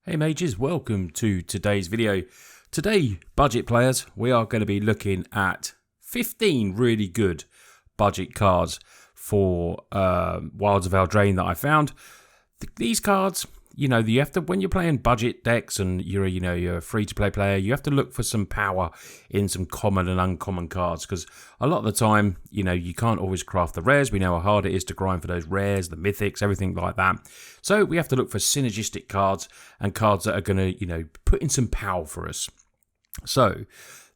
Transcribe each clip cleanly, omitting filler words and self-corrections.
Hey mages, welcome to today's video. Today, budget players, we are going to be looking at 15 really good budget cards for Wilds of Eldraine that I found. These cards, you have to, when you're playing budget decks and you're a free-to-play player, you have to look for some power in some common and uncommon cards, because a lot of the time, you can't always craft the rares. We know how hard it is to grind for those rares, the mythics, everything like that. So we have to look for synergistic cards and cards that are going to, put in some power for us. So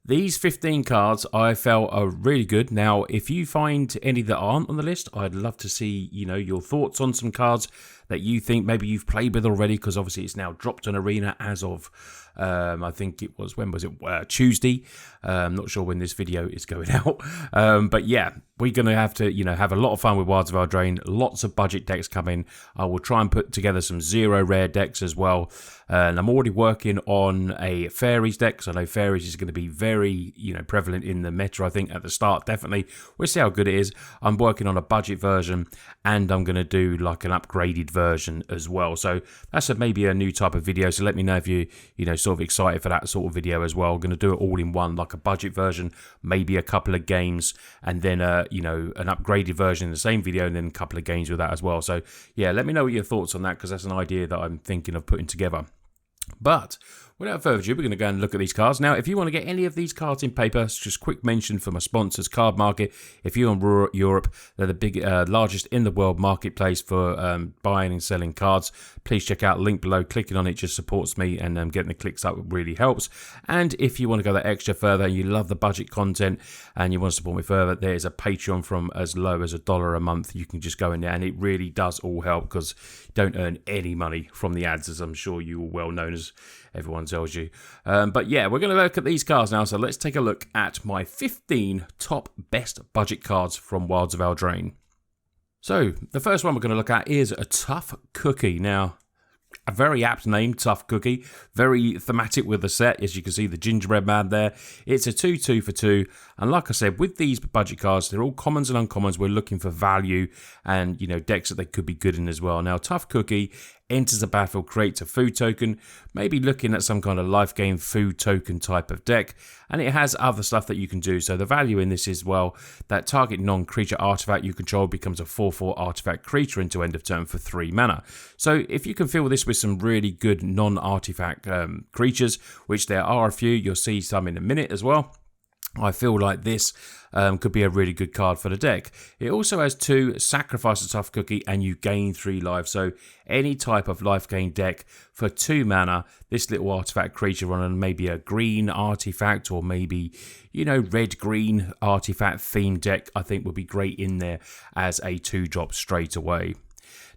these 15 cards I felt are really good. Now, if you find any that aren't on the list, I'd love to see, your thoughts on some cards that you think maybe you've played with already, because obviously it's now dropped on Arena as of, I think it was, when was it? Tuesday. I'm not sure when this video is going out. But yeah, we're going to have to, have a lot of fun with Wilds of Eldraine. Lots of budget decks coming. I will try and put together some zero rare decks as well. And I'm already working on a fairies deck. So I know fairies is going to be very, prevalent in the meta, I think, at the start, definitely. We'll see how good it is. I'm working on a budget version, and I'm going to do like an upgraded version as well. So that's maybe a new type of video. So let me know if you, sort of excited for that sort of video as well. I'm going to do it all in one, like a budget version, maybe a couple of games, and then, an upgraded version in the same video, and then a couple of games with that as well. So yeah, let me know what your thoughts on that, because that's an idea that I'm thinking of putting together. But without further ado, we're going to go and look at these cards. Now, if you want to get any of these cards in paper, just quick mention for my sponsors, Cardmarket. If you're in Europe, they're the largest in the world marketplace for buying and selling cards. Please check out the link below. Clicking on it just supports me, and getting the clicks up really helps. And if you want to go that extra further, you love the budget content and you want to support me further, there is a Patreon from as low as $1 a month. You can just go in there, and it really does all help, because you don't earn any money from the ads, as I'm sure you are well known, as everyone tells you. But yeah, we're going to look at these cards now. So let's take a look at my 15 top best budget cards from Wilds of Eldraine. So the first one we're going to look at is a Tough Cookie. Now, a very apt name, Tough Cookie. Very thematic with the set. As you can see, the gingerbread man there. It's a 2/2 for 2. And like I said, with these budget cards, they're all commons and uncommons. We're looking for value and, decks that they could be good in as well. Now, Tough Cookie enters the battlefield, creates a food token, maybe looking at some kind of life gain food token type of deck, and it has other stuff that you can do. So the value in this is, well, that target non-creature artifact you control becomes a 4/4 artifact creature into end of turn for 3 mana. So if you can fill this with some really good non-artifact creatures, which there are a few, you'll see some in a minute as well, I feel like this could be a really good card for the deck. It also has 2, sacrifice a Tough Cookie and you gain 3 life. So any type of life gain deck for 2 mana, this little artifact creature on maybe a green artifact, or maybe, red-green artifact themed deck, I think would be great in there as a 2-drop straight away.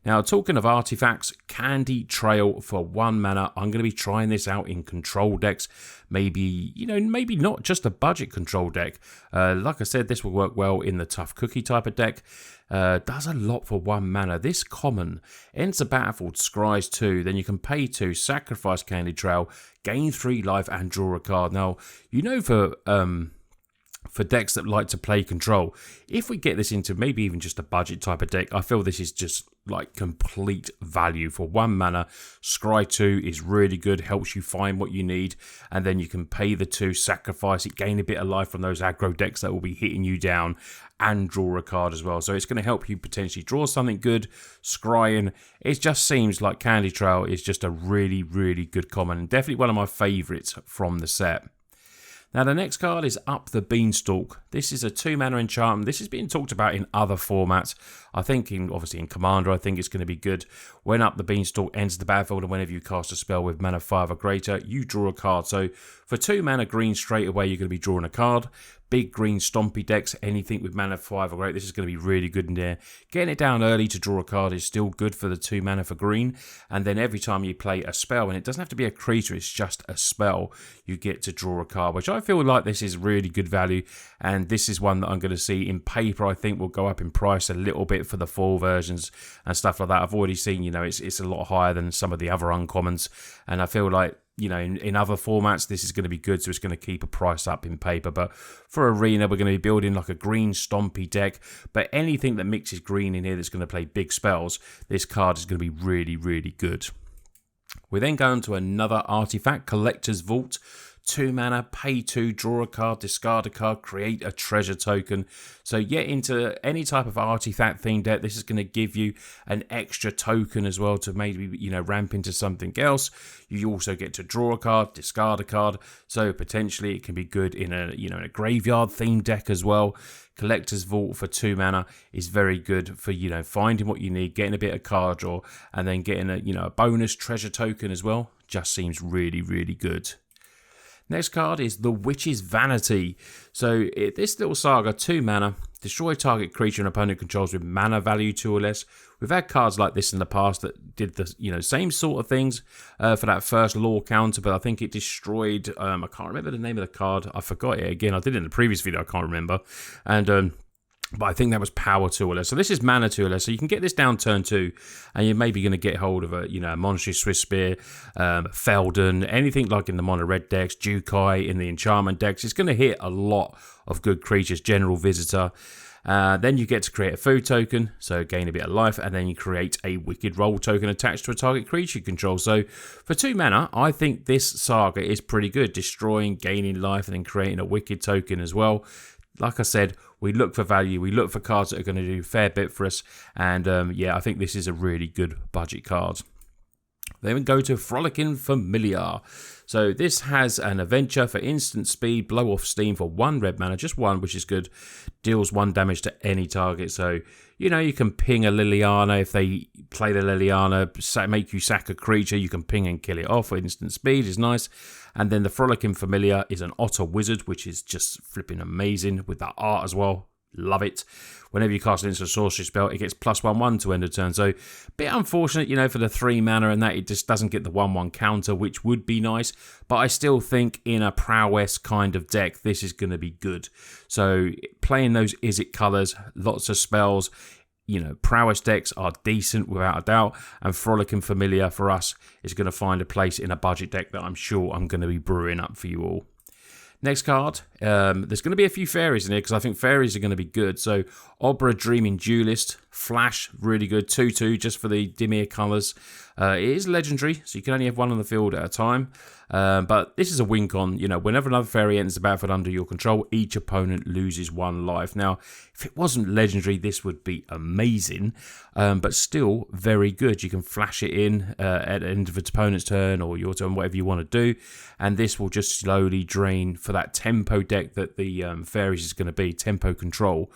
Now, talking of artifacts, Candy Trail for 1 mana. I'm going to be trying this out in control decks. Maybe, maybe not just a budget control deck. Like I said, this will work well in the Tough Cookie type of deck. Does a lot for 1 mana. This common enters the battlefield, scries 2, then you can pay 2, sacrifice Candy Trail, gain 3 life, and draw a card. Now, for decks that like to play control, if we get this into maybe even just a budget type of deck, I feel this is just like complete value for 1 mana. Scry 2 is really good, helps you find what you need, and then you can pay the 2, sacrifice it, gain a bit of life from those aggro decks that will be hitting you down, and draw a card as well. So it's going to help you potentially draw something good. Scrying, it just seems like Candy Trail is just a really, really good common, and definitely one of my favourites from the set. Now, the next card is Up the Beanstalk. This is a 2 mana enchantment. This is being talked about in other formats. I think, obviously in Commander, I think it's going to be good. When Up the Beanstalk enters the battlefield, and whenever you cast a spell with mana 5 or greater, you draw a card. So for 2 mana green straight away, you're going to be drawing a card. Big green stompy decks, anything with mana 5 or greater, this is going to be really good in there. Getting it down early to draw a card is still good for the 2 mana for green. And then every time you play a spell, and it doesn't have to be a creature, it's just a spell, you get to draw a card, which I feel like this is really good value. And this is one that I'm going to see in paper, I think will go up in price a little bit for the fall versions and stuff like that. I've already seen, it's a lot higher than some of the other uncommons. And I feel like, in other formats, this is going to be good, so it's going to keep a price up in paper. But for Arena, we're going to be building like a green stompy deck. But anything that mixes green in here that's going to play big spells, this card is going to be really, really good. We then go on to another artifact, Collector's Vault. 2 mana, pay 2, draw a card, discard a card, create a treasure token. So get into any type of artifact themed deck. This is going to give you an extra token as well to maybe, ramp into something else. You also get to draw a card, discard a card. So potentially it can be good in a, a graveyard themed deck as well. Collector's Vault for 2 mana is very good for, finding what you need, getting a bit of card draw, and then getting a bonus treasure token as well. Just seems really, really good. Next card is the Witch's Vanity. So this little saga, 2 mana, destroy target creature an opponent controls with mana value 2 or less. We've had cards like this in the past that did the same sort of things for that first lore counter, but I think it destroyed. I can't remember the name of the card. I forgot it again. I did it in the previous video. I can't remember, and but I think that was power 2 or less. So this is mana 2 or less. So you can get this down turn 2, and you're maybe going to get hold of a Monstrous Swiss Spear, Felden, anything like in the mono red decks, Jukai in the enchantment decks. It's going to hit a lot of good creatures. General Visitor. Then you get to create a food token, so gain a bit of life, and then you create a Wicked Roll token attached to a target creature you control. So for 2 mana, I think this saga is pretty good, destroying, gaining life, and then creating a Wicked token as well. Like I said, we look for value, we look for cards that are going to do a fair bit for us, and I think this is a really good budget card. Then we go to Frolicking Familiar. So this has an adventure for instant speed, blow off steam for 1 red mana, just 1, which is good. Deals 1 damage to any target. So, you can ping a Liliana. If they play the Liliana, make you sack a creature, you can ping and kill it off. Instant speed is nice. And then the Frolicking Familiar is an Otter Wizard, which is just flipping amazing with that art as well. Love it. Whenever you cast an instant sorcery spell, it gets +1/+1 to end of turn. So, bit unfortunate, for the 3 mana and that it just doesn't get the 1/1 counter, which would be nice. But I still think in a Prowess kind of deck, this is going to be good. So, playing those Izzet colours, lots of spells, Prowess decks are decent without a doubt. And Frolicking Familiar for us is going to find a place in a budget deck that I'm sure I'm going to be brewing up for you all. Next card, there's going to be a few fairies in here because I think fairies are going to be good. So, Obra Dreaming Duelist, Flash, really good. 2/2 just for the Dimir colours. It is legendary, so you can only have 1 on the field at a time. But this is a win con. Whenever another fairy enters the battlefield under your control, each opponent loses 1 life. Now, if it wasn't legendary, this would be amazing. But still very good. You can flash it in at the end of its opponent's turn or your turn, whatever you want to do. And this will just slowly drain for that tempo deck that the fairies is going to be, tempo control.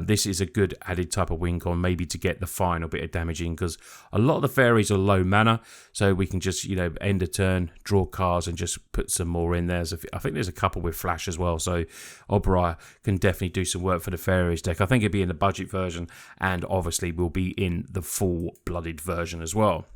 This is a good added type of win con, maybe to get the final bit of damage in, because a lot of the fairies are low mana, so we can just end a turn, draw cards, and just put some more in there. So I think there's a couple with flash as well, so Obra can definitely do some work for the fairies deck. I think it'll be in the budget version, and obviously will be in the full-blooded version as well.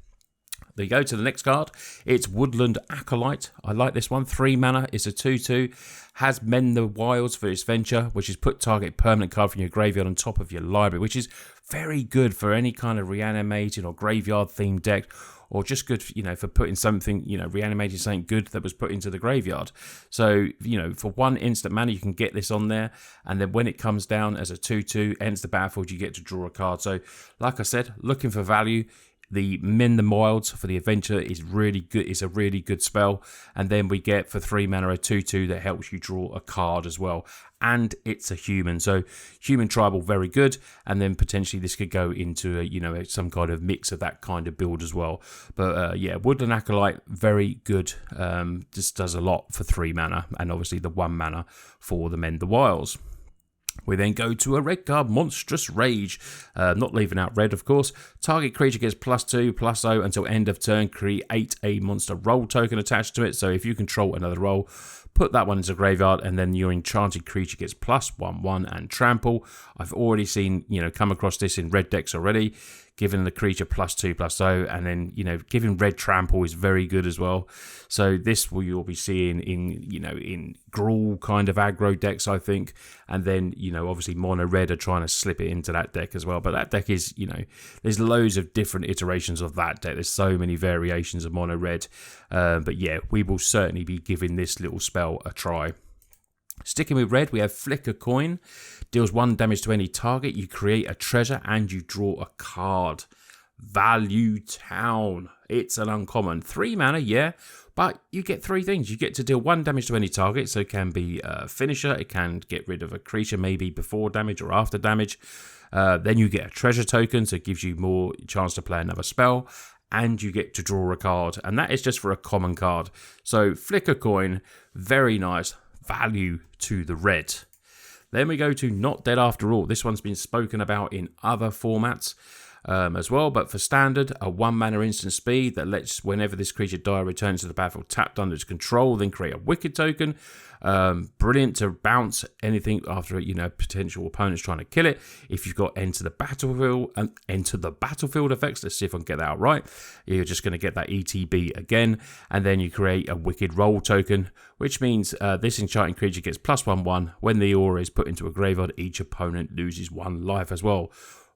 There you go to the next card. It's Woodland Acolyte. I like this one. 3 mana. It's a 2/2. Has Mend the Wilds for its venture, which is put target permanent card from your graveyard on top of your library, which is very good for any kind of reanimated or graveyard themed deck, or just good, for putting something, reanimating something good that was put into the graveyard. So, for 1 instant mana, you can get this on there, and then when it comes down as a 2/2, enters the battlefield, you get to draw a card. So, like I said, looking for value. The Mend the Wilds for the adventure is really good. It's a really good spell. And then we get for 3 mana a 2/2 that helps you draw a card as well. And it's a human. So human tribal, very good. And then potentially this could go into some kind of mix of that kind of build as well. But Woodland Acolyte, very good. Just does a lot for 3 mana. And obviously the 1 mana for the Mend the Wilds. We then go to a red card, Monstrous Rage. Not leaving out red, of course. Target creature gets +2/+0 until end of turn. Create a monster roll token attached to it. So if you control another roll, put that one into graveyard, and then your enchanted creature gets +1/1 and trample. I've already seen, come across this in red decks already. Giving the creature +2/+0, and then giving red trample is very good as well. So this you'll be seeing in Gruul kind of aggro decks, I think, and then obviously mono red are trying to slip it into that deck as well. But that deck is there's loads of different iterations of that deck. There's so many variations of mono red, but yeah, we will certainly be giving this little spell a try. Sticking with red, we have Flicker Coin. Deals 1 damage to any target. You create a treasure and you draw a card. Value Town. It's an uncommon. 3 mana, yeah, but you get 3 things. You get to deal 1 damage to any target, so it can be a finisher, it can get rid of a creature maybe before damage or after damage. Then you get a treasure token, so it gives you more chance to play another spell, and you get to draw a card, and that is just for a common card. So flick a coin, very nice value to the red. Then we go to Not Dead After All. This one's been spoken about in other formats as well, but for standard, a 1 mana instant speed that lets whenever this creature dies returns to the battlefield tapped under its control, then create a wicked token. Brilliant to bounce anything after potential opponents trying to kill it. If you've got enter the battlefield effects, let's see if I can get that out right. You're just going to get that ETB again, and then you create a wicked roll token, which means this enchanting creature gets +1/1 when the aura is put into a graveyard. Each opponent loses 1 life as well.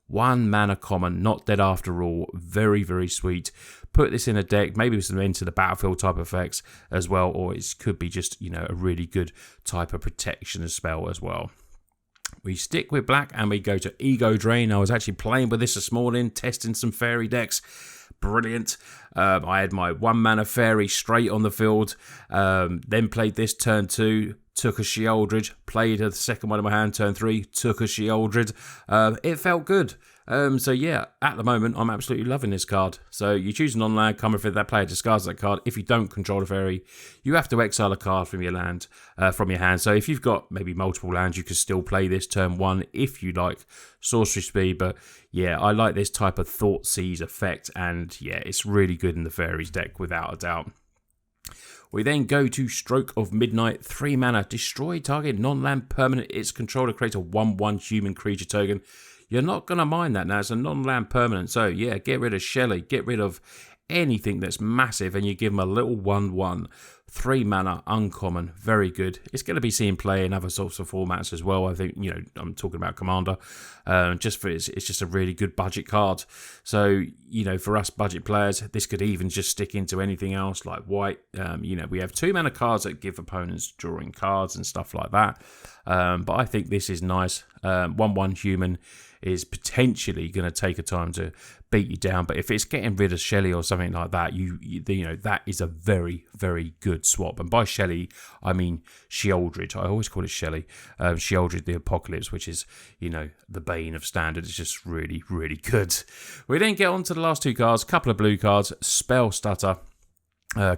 1 mana common, Not Dead After All. Very, very sweet. Put this in a deck, maybe with some Enter the Battlefield type effects as well, or it could be just, a really good type of protection spell as well. We stick with black and we go to Ego Drain. I was actually playing with this this morning, testing some fairy decks. Brilliant. I had my 1 mana fairy straight on the field, then played this turn 2. Took a Sheoldred, played the second one in my hand, turn 3, took a Sheoldred. It felt good. So yeah, at the moment, I'm absolutely loving this card. So you choose an on-land, come with it, that player discards that card. If you don't control a fairy, you have to exile a card from your land, from your hand. So if you've got maybe multiple lands, you can still play this turn 1 if you like sorcery speed. But yeah, I like this type of Thought Seize effect, and yeah, it's really good in the fairies deck without a doubt. We then go to Stroke of Midnight, 3 mana, destroy target non-land permanent. Its controller creates a 1/1 human creature token. You're not going to mind that now. It's a non-land permanent. So yeah, get rid of Shelly, get rid of anything that's massive, and you give them a little 1/1. 3 mana, uncommon, very good. It's going to be seen play in other sorts of formats as well. I think, I'm talking about Commander. It's just a really good budget card. So, for us budget players, this could even just stick into anything else like white. We have 2 mana cards that give opponents drawing cards and stuff like that. But I think this is nice. 1/1 human is potentially going to take a time to beat you down, but if it's getting rid of Shelly or something like that, that is a very, very good swap. And by Shelly, I mean Sheoldred. I always call it Shelly. Sheoldred the Apocalypse, which is the bane of standard. It's just really, really good. We then get on to the last 2 cards. Couple of blue cards. Spell Stutter.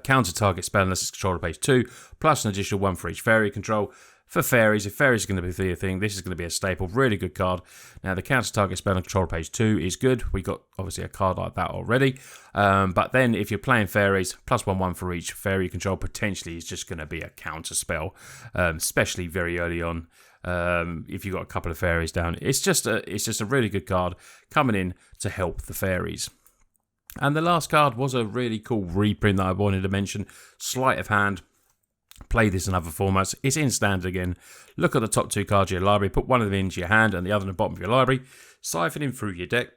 Counter target spell unless it's controlled page 2, plus an additional 1 for each fairy control. For fairies, if fairies are going to be a thing, this is going to be a staple. Really good card. Now, the counter target spell on control page 2 is good. We got obviously a card like that already. But then if you're playing fairies, +1/1 for each fairy control potentially is just going to be a counter spell, especially very early on. If you've got a couple of fairies down, it's just a really good card coming in to help the fairies. And the last card was a really cool reprint that I wanted to mention. Sleight of Hand. Play this in other formats. It's in standard again. Look at the top 2 cards of your library. Put one of them into your hand and the other in the bottom of your library. Siphon in through your deck.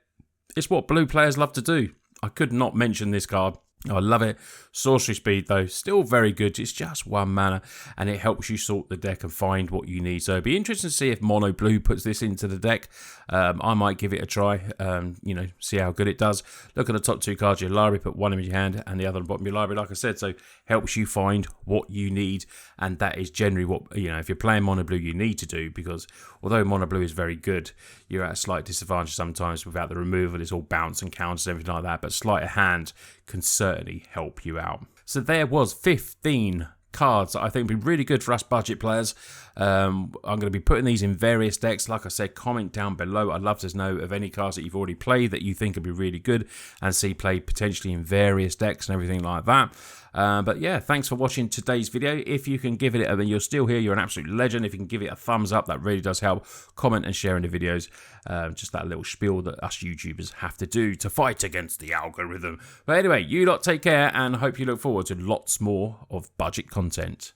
It's what blue players love to do. I could not mention this card. I love it. Sorcery speed, though, still very good. It's just 1 mana, and it helps you sort the deck and find what you need. So it'd be interesting to see if Mono Blue puts this into the deck. I might give it a try, see how good it does. Look at the top 2 cards of your library, put one in your hand and the other in the bottom of your library, like I said. So helps you find what you need, and that is generally what, if you're playing Mono Blue, you need to do, because although Mono Blue is very good, you're at a slight disadvantage sometimes without the removal. It's all bounce and counters and everything like that, but Sleight of Hand can certainly help you out. So there was 15 cards that I think would be really good for us budget players. I'm going to be putting these in various decks. Like I said, comment down below. I'd love to know of any cards that you've already played that you think would be really good and see played potentially in various decks and everything like that. But yeah, thanks for watching today's video. If you can give it, I mean, you're still here, you're an absolute legend. If you can give it a thumbs up, that really does help. Comment and share in the videos. Just that little spiel that us YouTubers have to do to fight against the algorithm. But anyway, you lot take care, and I hope you look forward to lots more of budget content.